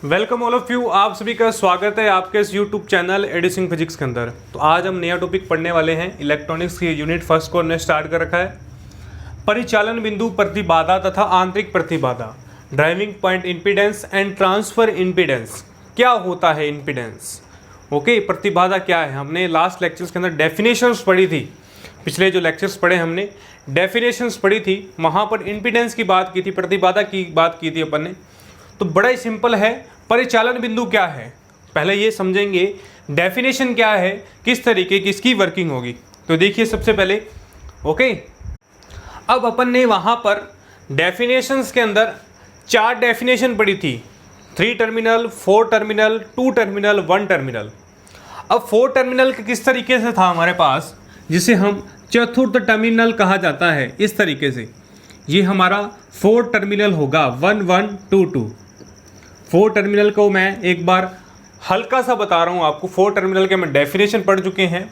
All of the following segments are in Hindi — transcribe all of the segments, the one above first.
Welcome all of you. आप सभी का स्वागत है आपके इस यूट्यूब चैनल एडिसिंग फिजिक्स के अंदर। तो आज हम नया टॉपिक पढ़ने वाले हैं। इलेक्ट्रॉनिक्स की यूनिट फर्स्ट को हमने स्टार्ट कर रखा है। परिचालन बिंदु प्रतिबाधा तथा आंतरिक प्रतिबाधा, driving point impedance and transfer impedance. क्या होता है इम्पीडेंस? ओके, प्रतिबाधा क्या है? हमने लास्ट लेक्चर्स के अंदर डेफिनेशंस पढ़ी थी। पिछले जो लेक्चर्स पढ़े हमने डेफिनेशंस पढ़ी थी, वहाँ पर इम्पीडेंस की बात की थी, प्रतिबाधा की बात की थी अपन ने। तो बड़ा ही सिंपल है, परिचालन बिंदु क्या है पहले ये समझेंगे, डेफिनेशन क्या है, किस तरीके की इसकी वर्किंग होगी। तो देखिए सबसे पहले ओके, अब अपन ने वहाँ पर डेफिनेशंस के अंदर 4 डेफिनेशन पढ़ी थी, 3 टर्मिनल, 4 टर्मिनल, 2 टर्मिनल, 1 टर्मिनल। अब 4 टर्मिनल किस तरीके से था हमारे पास, जिसे हम चतुर्थ टर्मिनल कहा जाता है। इस तरीके से ये हमारा 4 टर्मिनल होगा, 1 1 2 2। 4 टर्मिनल को मैं एक बार हल्का सा बता रहा हूँ आपको। 4 टर्मिनल के हम डेफिनेशन पढ़ चुके हैं।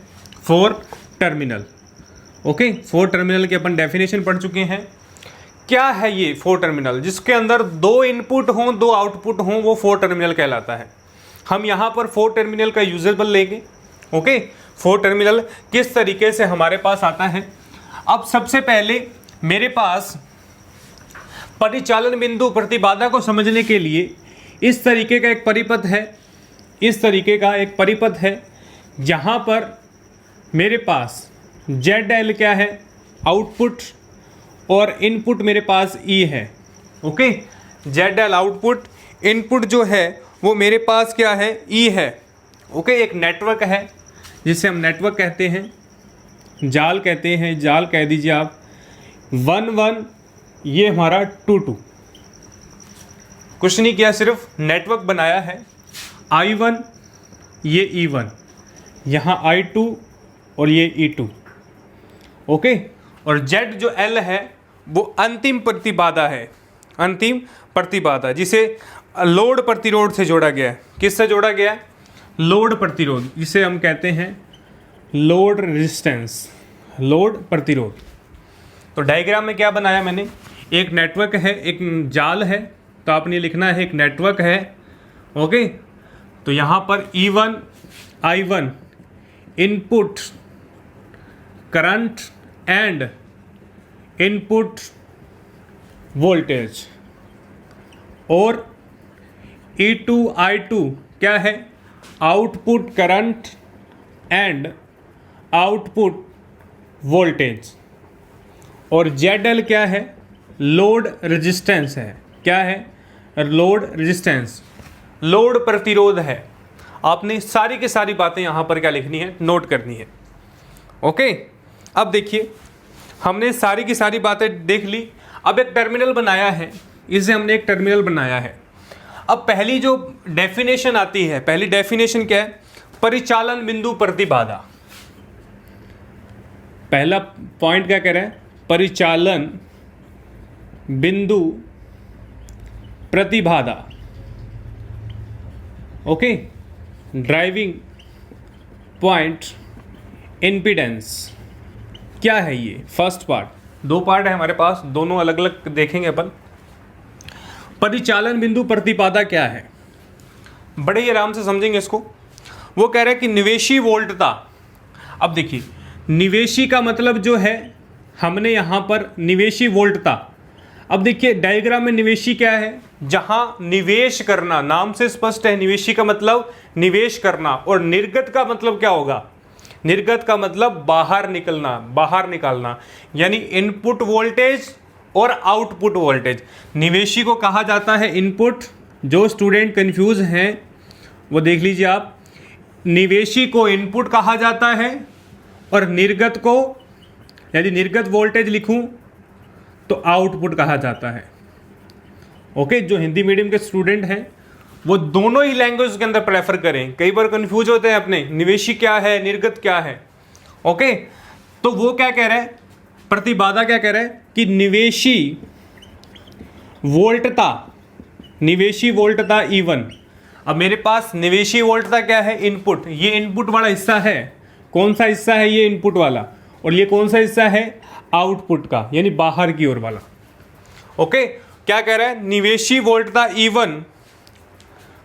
4 टर्मिनल ओके, 4 टर्मिनल के अपन डेफिनेशन पढ़ चुके हैं। क्या है ये 4 टर्मिनल? जिसके अंदर 2 इनपुट हों 2 आउटपुट हों, वो 4 टर्मिनल कहलाता है। हम यहाँ पर 4 टर्मिनल का यूजेबल लेंगे। ओके, 4 टर्मिनल किस तरीके से हमारे पास आता है। अब सबसे पहले मेरे पास परिचालन बिंदु प्रतिबाधा को समझने के लिए इस तरीके का एक परिपथ है, इस तरीके का एक परिपथ है, जहाँ पर मेरे पास ZL क्या है, आउटपुट, और इनपुट मेरे पास E है। ओके, ZL आउटपुट, इनपुट जो है वो मेरे पास क्या है, E है। ओके, एक नेटवर्क है जिसे हम नेटवर्क कहते हैं, जाल कहते हैं, जाल कह दीजिए आप। 1 1 ये हमारा 2 2, कुछ नहीं किया, सिर्फ नेटवर्क बनाया है। I1 ये E1, यहाँ I2 और ये E2। ओके, और Z जो L है वो अंतिम प्रतिबाधा है, अंतिम प्रतिबाधा, जिसे लोड प्रतिरोध से जोड़ा गया है। किससे जोड़ा गया है? लोड प्रतिरोध, जिसे हम कहते हैं लोड रेजिस्टेंस, लोड प्रतिरोध। तो डायग्राम में क्या बनाया मैंने, एक नेटवर्क है, एक जाल है, तो आपने लिखना है एक नेटवर्क है। ओके, तो यहाँ पर E1 I1 input current and input voltage, और E2 I2 क्या है, output current and output voltage, और ZL क्या है, लोड रेजिस्टेंस है। क्या है? लोड रेजिस्टेंस, लोड प्रतिरोध है। आपने सारी की सारी बातें यहाँ पर क्या लिखनी है, नोट करनी है। ओके, अब देखिए हमने सारी की सारी बातें देख ली। अब एक टर्मिनल बनाया है, इसे हमने एक टर्मिनल बनाया है। अब पहली जो डेफिनेशन आती है, पहली डेफिनेशन क्या है, परिचालन बिंदु प्रतिबाधा। पहला पॉइंट क्या कह रहा है, परिचालन बिंदु प्रतिबाधा। Okay, driving point impedance. क्या है ये? फर्स्ट पार्ट, 2 पार्ट है हमारे पास, दोनों अलग अलग देखेंगे अपन। परिचालन बिंदु प्रतिबाधा क्या है, बड़े ही आराम से समझेंगे इसको। वो कह रहा है कि निवेशी वोल्टता। अब देखिए, निवेशी का मतलब जो है, हमने यहाँ पर निवेशी वोल्टता। अब देखिए डायग्राम में निवेशी क्या है, जहाँ निवेश करना, नाम से स्पष्ट है, निवेशी का मतलब निवेश करना। और निर्गत का मतलब क्या होगा, निर्गत का मतलब बाहर निकलना, बाहर निकालना, यानी इनपुट वोल्टेज और आउटपुट वोल्टेज। निवेशी को कहा जाता है इनपुट। जो स्टूडेंट कंफ्यूज हैं वो देख लीजिए आप, निवेशी को इनपुट कहा जाता है, और निर्गत को, यदि निर्गत वोल्टेज लिखूं तो आउटपुट कहा जाता है। ओके, जो हिंदी मीडियम के स्टूडेंट हैं वो दोनों ही लैंग्वेज के अंदर प्रेफर करें। कई बार कंफ्यूज होते हैं अपने, निवेशी क्या है, निर्गत क्या है। ओके, तो वो क्या कह रहा है, प्रतिबाधा क्या कह रहा है कि निवेशी वोल्टता, निवेशी वोल्टता E1। अब मेरे पास निवेशी वोल्टता क्या है, इनपुट। ये इनपुट वाला हिस्सा है, कौन सा हिस्सा है, ये इनपुट वाला, और ये कौन सा हिस्सा है, आउटपुट का, यानी बाहर की ओर वाला। ओके, क्या कह रहा है, निवेशी वोल्टता E1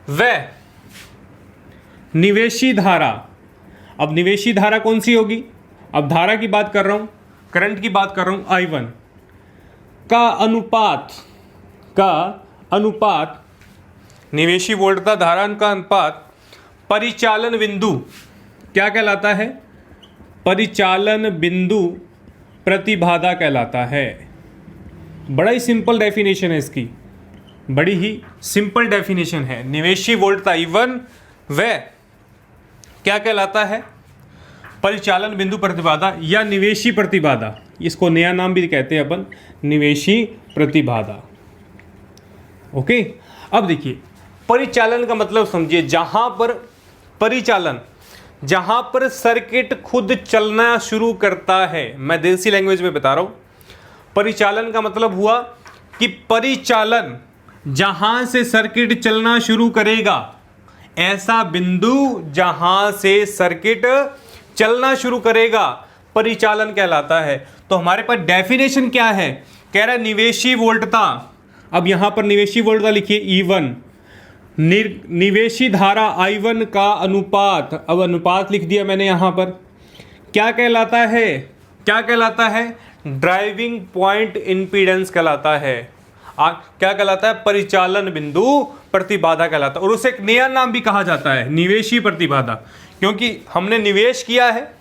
वह निवेशी धारा, अब निवेशी धारा कौन सी होगी, अब धारा की बात कर रहा हूं, करंट की बात कर रहा हूं, I1 का अनुपात निवेशी वोल्टता धारा का अनुपात परिचालन बिंदु क्या कहलाता है, परिचालन बिंदु प्रतिबाधा कहलाता है। बड़ा ही सिंपल डेफिनेशन है इसकी, बड़ी ही सिंपल डेफिनेशन है। निवेशी वोल्टता I1 वह क्या कहलाता है, परिचालन बिंदु प्रतिबाधा या निवेशी प्रतिबाधा, इसको नया नाम भी कहते हैं अपन, निवेशी प्रतिबाधा। ओके, अब देखिए परिचालन का मतलब समझिए, जहां पर परिचालन, जहां पर सर्किट खुद चलना शुरू करता है। मैं देसी लैंग्वेज में बता रहा हूं, परिचालन का मतलब हुआ कि परिचालन जहां से सर्किट चलना शुरू करेगा, ऐसा बिंदु जहां से सर्किट चलना शुरू करेगा परिचालन कहलाता है। तो हमारे पास डेफिनेशन क्या है, कह रहा है निवेशी वोल्टता, अब यहां पर निवेशी वोल्टता लिखिए E1, निवेशी धारा I1 का अनुपात, अब अनुपात लिख दिया मैंने यहां पर, क्या कहलाता है, क्या कहलाता है, ड्राइविंग पॉइंट इंपीडेंस कहलाता है। क्या कहलाता है, परिचालन बिंदु प्रतिबाधा कहलाता है। और उसे एक नया नाम भी कहा जाता है, निवेशी प्रतिबाधा, क्योंकि हमने निवेश किया है,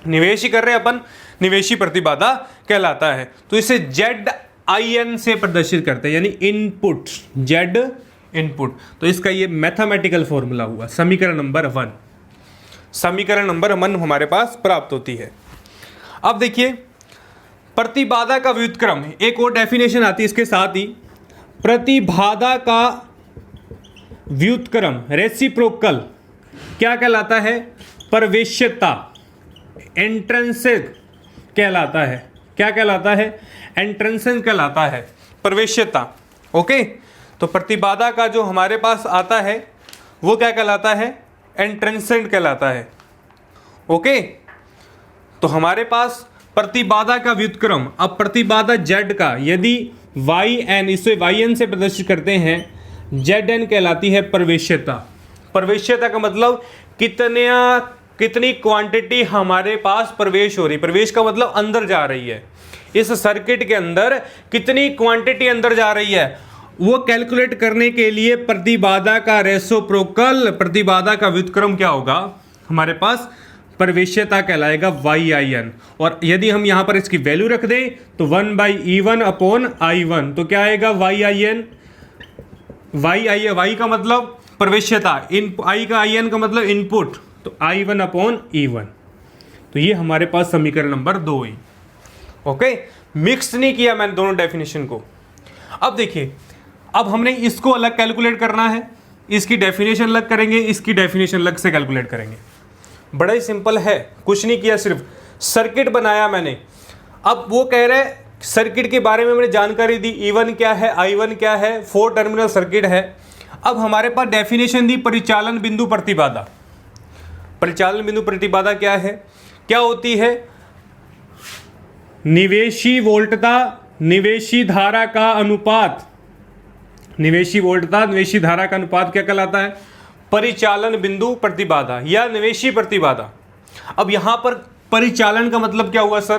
निवेश ही कर रहे हैं अपन, निवेशी प्रतिबाधा कहलाता है। तो इसे ZIN से प्रदर्शित करते हैं, यानी इनपुट, Z इनपुट। तो इसका ये मैथमेटिकल फॉर्मूला हुआ, समीकरण नंबर 1, समीकरण नंबर 1 हमारे पास प्राप्त होती है। अब देखिए प्रतिबाधा का व्युत्क्रम, एक और डेफिनेशन आती है इसके साथ ही, प्रतिबाधा का व्युत्क्रम रेसिप्रोकल क्या कहलाता है, प्रवेश्यता, एंट्रेंसिक कहलाता है। क्या कहलाता है, एंट्रेंसिक कहलाता है, प्रवेश्यता। ओके, तो प्रतिबाधा का जो हमारे पास आता है वो क्या कहलाता है, एंट्रेंसिक कहलाता है। ओके, तो हमारे पास प्रतिबाधा का व्युत्क्रम, अब प्रतिबाधा Z का यदि YN, इसे YN से प्रदर्शित करते हैं, ZN कहलाती है प्रवेश्यता। प्रवेश्यता का मतलब कितनी क्वांटिटी हमारे पास प्रवेश हो रही, प्रवेश का मतलब अंदर जा रही है, इस सर्किट के अंदर कितनी क्वांटिटी अंदर जा रही है, वो कैलकुलेट करने के लिए प्रतिबाधा का रेसिप्रोकल, प्रतिबाधा का व्युत्क्रम क्या होगा हमारे पास, प्रवेश्यता कहलाएगा YIN। और यदि हम यहां पर इसकी वैल्यू रख दें तो 1/E1 अपॉन I1, तो क्या आएगा YIN, Y का मतलब प्रवेश्यता, I का IN का मतलब इनपुट, तो I1 अपॉन E1। तो ये हमारे पास समीकरण नंबर 2 है। ओके, मिक्स नहीं किया मैंने दोनों डेफिनेशन को। अब देखिए, अब हमने इसको अलग कैलकुलेट करना है, इसकी डेफिनेशन अलग करेंगे, इसकी डेफिनेशन अलग से कैलकुलेट करेंगे। बड़ा ही सिंपल है, कुछ नहीं किया, सिर्फ सर्किट बनाया मैंने। अब वो कह रहे हैं सर्किट के बारे में मैंने जानकारी दी, E1 क्या है, I1 क्या है, 4 टर्मिनल सर्किट है। अब हमारे पास डेफिनेशन दी परिचालन बिंदु प्रतिबाधा। परिचालन बिंदु प्रतिबाधा क्या है, क्या होती है, निवेशी वोल्टता निवेशी धारा का अनुपात, निवेशी वोल्टता निवेशी धारा का अनुपात क्या कहलाता है, परिचालन बिंदु प्रतिबाधा या निवेशी प्रतिबाधा। अब यहां पर परिचालन का मतलब क्या हुआ सर,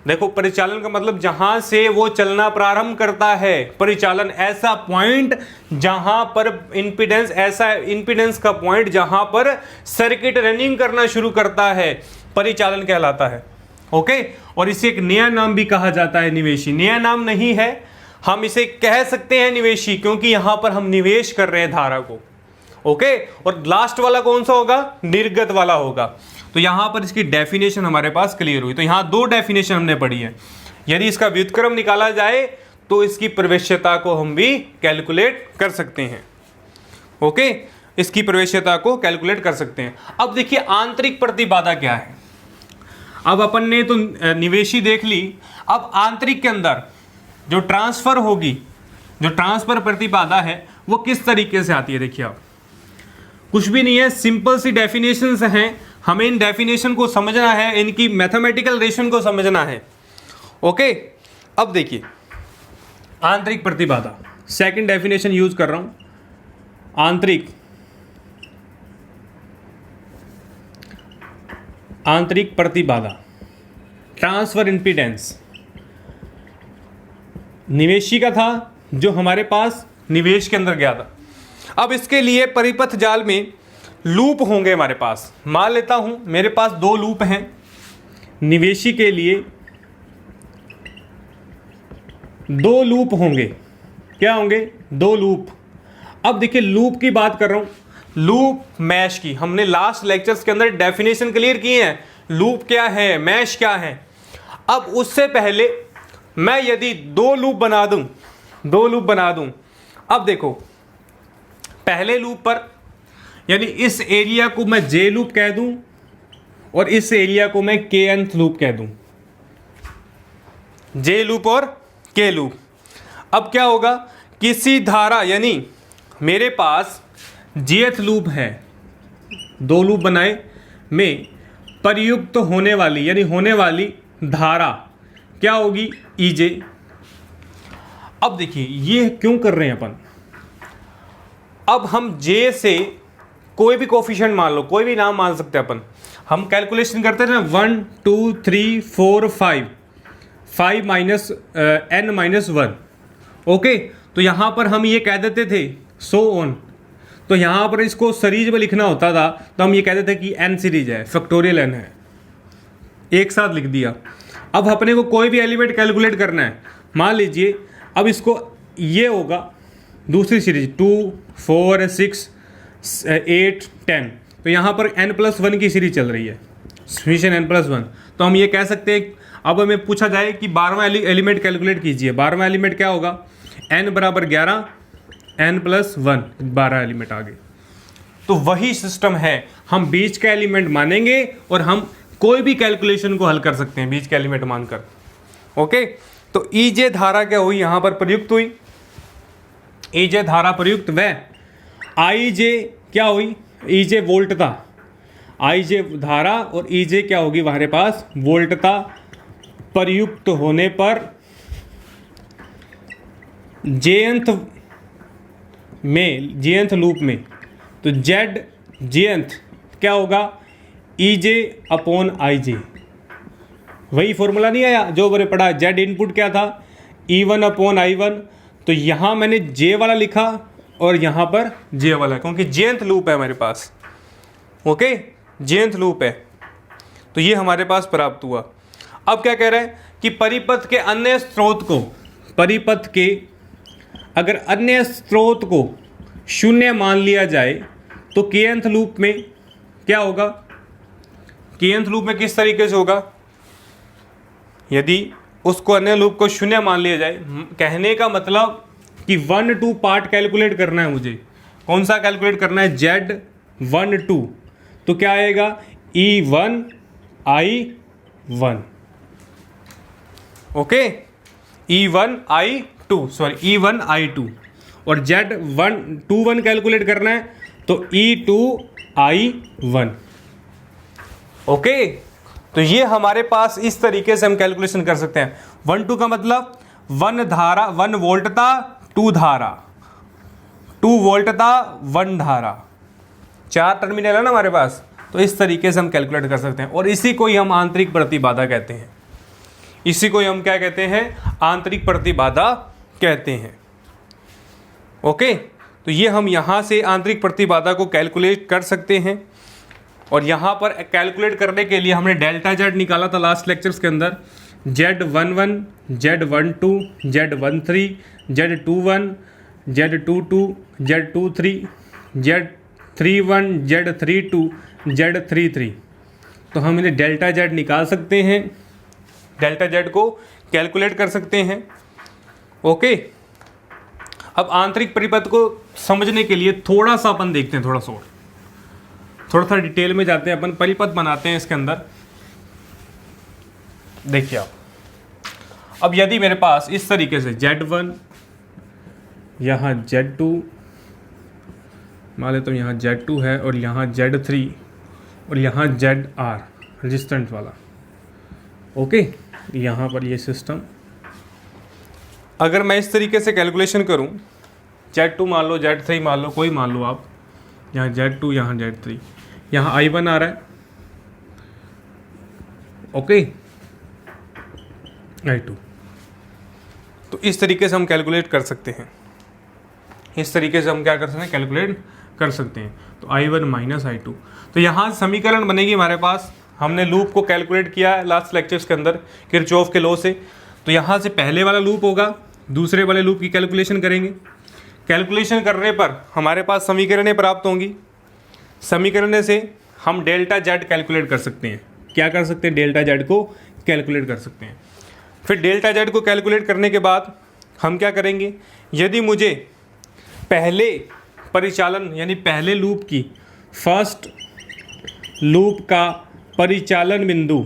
देखो परिचालन का मतलब जहां से वो चलना प्रारंभ करता है, परिचालन ऐसा पॉइंट जहां पर इंपीडेंस, ऐसा इंपीडेंस का पॉइंट जहां पर सर्किट रनिंग करना शुरू करता है, परिचालन कहलाता है। ओके, और इसे एक नया नाम भी कहा जाता है निवेशी। नया नाम नहीं है, हम इसे कह सकते हैं निवेशी, क्योंकि यहां पर हम निवेश कर रहे हैं धारा को। ओके, और लास्ट वाला कौन सा होगा, निर्गत वाला होगा। तो यहां पर इसकी डेफिनेशन हमारे पास क्लियर हुई। तो यहां 2 डेफिनेशन हमने पढ़ी है। यदि इसका व्युत्क्रम निकाला जाए तो इसकी प्रवेश्यता को हम भी कैलकुलेट कर सकते हैं। ओके, इसकी प्रवेश्यता को कैलकुलेट कर सकते हैं। अब देखिए आंतरिक प्रतिबाधा क्या है। अब अपन ने तो निवेशी देख ली, अब आंतरिक के अंदर जो ट्रांसफर होगी, जो ट्रांसफर प्रतिबाधा है वो किस तरीके से आती है। देखिए आप, कुछ भी नहीं है, सिंपल सी डेफिनेशंस हैं, हमें इन डेफिनेशन को समझना है, इनकी मैथमेटिकल रिलेशन को समझना है। ओके, अब देखिए आंतरिक प्रतिबाधा, सेकंड डेफिनेशन यूज कर रहा हूं, आंतरिक प्रतिबाधा, ट्रांसफर इम्पीडेंस, निवेशी का था जो हमारे पास निवेश के अंदर गया था। अब इसके लिए परिपथ जाल में लूप होंगे हमारे पास। मान लेता हूं मेरे पास 2 लूप हैं निवेशी के लिए, 2 लूप होंगे। क्या होंगे? 2 लूप। अब देखिए लूप की बात कर रहा हूं, लूप मैश की हमने लास्ट लेक्चर्स के अंदर डेफिनेशन क्लियर की है, लूप क्या है, मैश क्या है। अब उससे पहले मैं यदि 2 लूप बना दूं, अब देखो पहले लूप पर यानी इस एरिया को मैं जे लूप कह दूं और इस एरिया को मैं के nth लूप कह दूं, जे लूप और के लूप। अब क्या होगा, किसी धारा यानी मेरे पास jth लूप है, 2 लूप बनाए में प्रयुक्त होने वाली यानी होने वाली धारा क्या होगी, ईजे। अब देखिए ये क्यों कर रहे हैं अपन, अब हम जे से कोई भी कोफिशिएंट मान लो, कोई भी नाम मान सकते हैं अपन। हम कैलकुलेशन करते हैं ना 1 2 3 4 5 माइनस n माइनस 1। ओके, तो यहाँ पर हम ये कह देते थे सो ऑन। तो यहाँ पर इसको सीरीज में लिखना होता था तो हम ये कहते थे कि n सीरीज है, फैक्टोरियल n है, एक साथ लिख दिया। अब अपने को कोई भी एलिमेंट कैलकुलेट करना है, मान लीजिए अब इसको ये होगा दूसरी सीरीज 2 4 6 8 10, तो यहाँ पर n+1 की सीरीज चल रही है, समीशन n+1। तो हम ये कह सकते हैं, अब हमें पूछा जाए कि 12वां एलिमेंट कैलकुलेट कीजिए। 12वां एलिमेंट क्या होगा, n बराबर 11 n+1, 12 एलिमेंट आ गए। तो वही सिस्टम है, हम बीच का एलिमेंट मानेंगे और हम कोई भी कैलकुलेशन को हल कर सकते हैं बीच का एलिमेंट मानकर। ओके, तो ईजे धारा क्या हुई, यहाँ पर प्रयुक्त हुई, ईजे धारा प्रयुक्त, व आईजे क्या हुई, ईजे वोल्टता, आईजे धारा और ईजे क्या होगी हमारे पास, वोल्टता प्रयुक्त होने पर जेएंथ लूप में, तो जेएंथ क्या होगा, ईजे अपॉन आईजे। वही फॉर्मूला नहीं आया जो मैंने पढ़ा, जेड इनपुट क्या था, E1 अपॉन I1। तो यहाँ मैंने जे वाला लिखा और यहाँ पर जे वाला, क्योंकि जेएंथ लूप है हमारे पास। ओके, जेएंथ लूप है, तो ये हमारे पास प्राप्त हुआ। अब क्या कह रहे हैं कि परिपथ के अन्य स्रोत को, परिपथ के अगर अन्य स्रोत को 0 मान लिया जाए तो kth लूप में क्या होगा, kth लूप में किस तरीके से होगा, यदि उसको अन्य लूप को 0 मान लिया जाए, कहने का मतलब कि 1 2 पार्ट कैलकुलेट करना है मुझे। कौन सा कैलकुलेट करना है, Z1 2, तो क्या आएगा E1 I1। Okay, E1 I2 और Z1 कैलकुलेट करना है तो E2 I1। ओके, तो ये हमारे पास इस तरीके से हम कैलकुलेशन कर सकते हैं। 1 2 का मतलब 1 धारा, 1 वोल्टता 2 धारा, 2 वोल्टता 1 धारा, 4 टर्मिनल है ना हमारे पास। तो इस तरीके से हम कैलकुलेट कर सकते हैं और इसी को ही हम आंतरिक प्रतिबाधा कहते हैं। इसी को हम क्या कहते हैं, आंतरिक प्रतिबाधा कहते हैं। ओके, तो ये हम यहाँ से आंतरिक प्रतिबाधा को कैलकुलेट कर सकते हैं। और यहाँ पर कैलकुलेट करने के लिए हमने डेल्टा जेड निकाला था लास्ट लेक्चर्स के अंदर, Z11, Z12, Z13, Z21, Z22, Z23, Z31, Z32, Z33। तो हम इन्हें डेल्टा जेड निकाल सकते हैं, डेल्टा जेड को कैलकुलेट कर सकते हैं। ओके, अब आंतरिक परिपथ को समझने के लिए थोड़ा सा अपन देखते हैं, थोड़ा सा डिटेल में जाते हैं, अपन परिपथ बनाते हैं इसके अंदर। देखिए आप, अब यदि मेरे पास इस तरीके से Z1, यहाँ Z2, मान लेता हूँ यहाँ Z2 है और यहाँ Z3 और यहाँ ZR रेजिस्टेंट वाला। ओके, यहाँ पर ये सिस्टम, अगर मैं इस तरीके से कैलकुलेशन करूँ Z2 मान लो, Z3 मान लो, कोई मान लो आप, यहाँ Z2 यहाँ Z3, यहाँ I1 आ रहा है, ओके, I2। तो इस तरीके से हम कैलकुलेट कर सकते हैं, इस तरीके से हम क्या कर सकते हैं, कैलकुलेट कर सकते हैं। तो I1 माइनस I2, तो यहाँ समीकरण बनेगी हमारे पास, हमने लूप को कैलकुलेट किया है लास्ट लेक्चर्स के अंदर किरचॉफ के लॉ से। तो यहाँ से पहले वाला लूप होगा, दूसरे वाले लूप की कैलकुलेशन करेंगे, कैलकुलेशन करने पर हमारे पास समीकरणें प्राप्त होंगी, समीकरण से हम डेल्टा जेड कैलकुलेट कर सकते हैं। क्या कर सकते हैं, डेल्टा जेड को कैलकुलेट कर सकते हैं। फिर डेल्टा जेड को कैलकुलेट करने के बाद हम क्या करेंगे, यदि मुझे पहले परिचालन यानी पहले लूप की फर्स्ट लूप का परिचालन बिंदु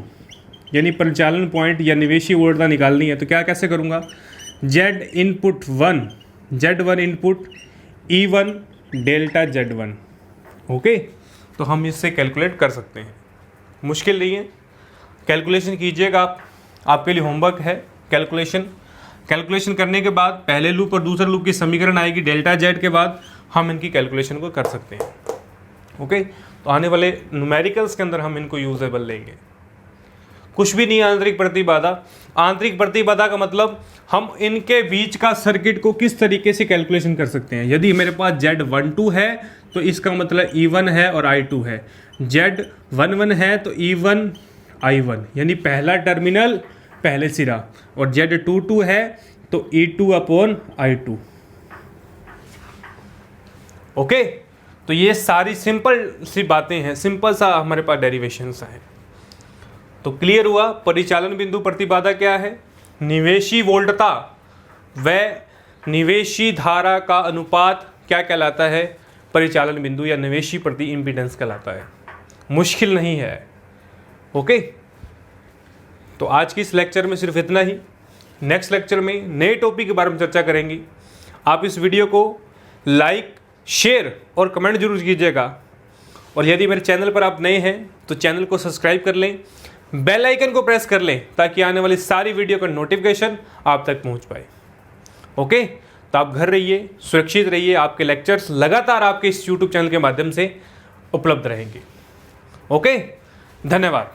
यानी परिचालन पॉइंट या निवेशी वोल्टता निकालनी है, तो क्या कैसे करूँगा, Z input 1, Z1 input E1 delta Z1, okay. तो हम इससे कैलकुलेट कर सकते हैं, मुश्किल नहीं है, कैलकुलेशन कीजिएगा आप, आपके लिए होमवर्क है कैलकुलेशन करने के बाद पहले लूप और दूसरे लूप की समीकरण आएगी डेल्टा जेड के बाद, हम इनकी कैलकुलेशन को कर सकते हैं, ओके। तो आने वाले न्यूमेरिकल्स के अंदर हम इनको यूजेबल लेंगे। कुछ भी नहीं है आंतरिक प्रतिबाधा, आंतरिक प्रतिबाधा का मतलब हम इनके बीच का सर्किट को किस तरीके से कैलकुलेशन कर सकते हैं। यदि मेरे पास Z12 है तो इसका मतलब E1 है और I2 है, Z11 है तो E1 I1 यानी पहला टर्मिनल पहले सिरा, और Z22 है तो E2 अपॉन I2, ओके। तो ये सारी सिंपल सी बातें हैं, सिंपल सा हमारे पास डेरिवेशंस हैं। तो क्लियर हुआ परिचालन बिंदु प्रतिबाधा क्या है, निवेशी वोल्टता व निवेशी धारा का अनुपात क्या कहलाता है, परिचालन बिंदु या निवेशी प्रति इम्पीडेंस कहलाता है। मुश्किल नहीं है, ओके। तो आज की इस लेक्चर में सिर्फ इतना ही, नेक्स्ट लेक्चर में नए टॉपिक के बारे में चर्चा करेंगे। आप इस वीडियो को लाइक, शेयर और कमेंट जरूर कीजिएगा, और यदि मेरे चैनल पर आप नए हैं तो चैनल को सब्सक्राइब कर लें, बेल आइकन को प्रेस कर लें ताकि आने वाली सारी वीडियो का नोटिफिकेशन आप तक पहुंच पाए, ओके। तो आप घर रहिए, सुरक्षित रहिए, आपके लेक्चर्स लगातार आपके इस यूट्यूब चैनल के माध्यम से उपलब्ध रहेंगे, ओके। धन्यवाद।